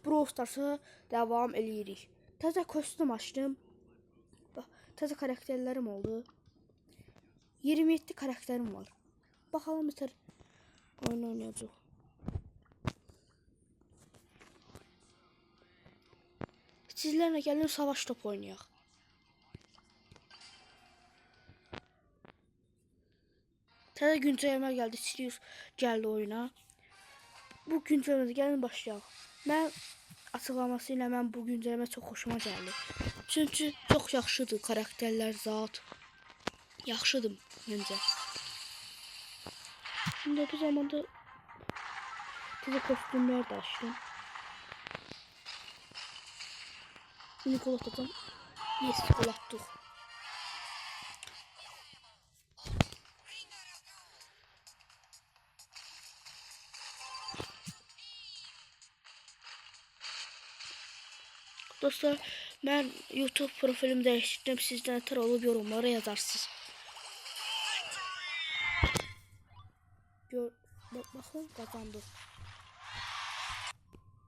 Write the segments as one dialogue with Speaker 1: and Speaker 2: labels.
Speaker 1: Brawl Stars'a devam eləyirik. Təzə kostyum açdım. Bax, təzə karakterlərim oldu. 27 karakterim var. Bakalım yeter. Oyun oynayacaq. Sizlerle gəlin savaş top oynayaq. Təzə güncəlmə gəldi. Sirius gəldi oyuna. Bu güncəlmədə gəlin başlayaq. Mən açıqlaması ilə mən bu güncəlmə çox xoşuma gəldi. Çünki çox yaxşıdır karakterlər zat. Yaxşıdır məncə. Şimdi bu zamanda təzə kostyumlar da açdım. Nikola atacağım. Yes, gol attık. Dostlar, ben YouTube profilimi değiştirdim. Sizden yeter olup yorumlara yazarsınız. Bakın kazandık.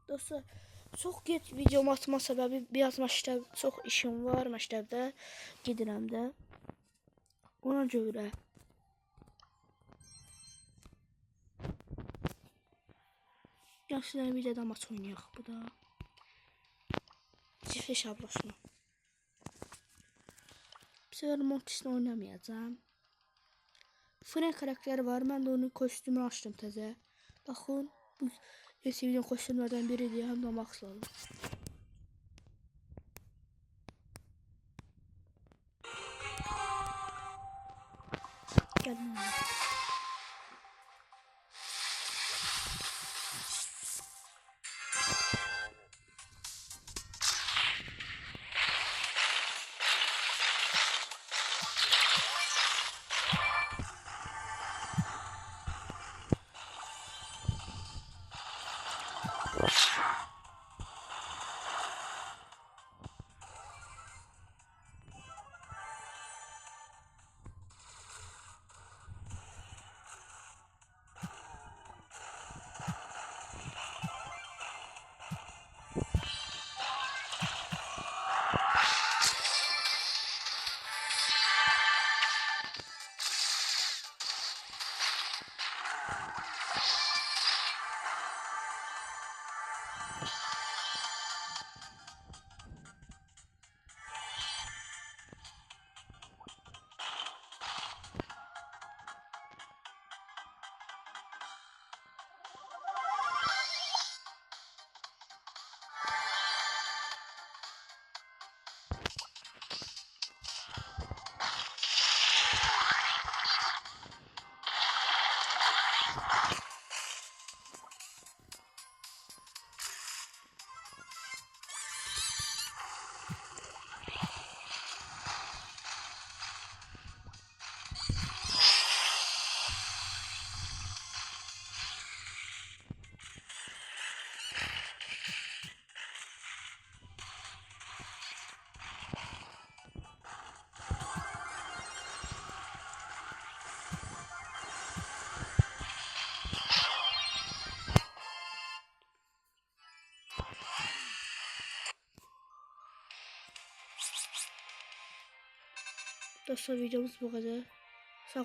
Speaker 1: Dostlar, çok geç videomu atma səbəbi biraz məktəb, çox işim var məktəbdə, gedirəm də. Ona görə. Yaşlıların videoda maç oynayaq. Bu da çiftli şablaşma. Bu sefer Mortis'le oynamayacağım. Frank karakteri var. Ben de onun kostümünü açtım təzə. Baxın, bu sevdiğim kostümlerden biridir. Hem de Max lazım. Gelin. Dostlar, videomuz bu kadar.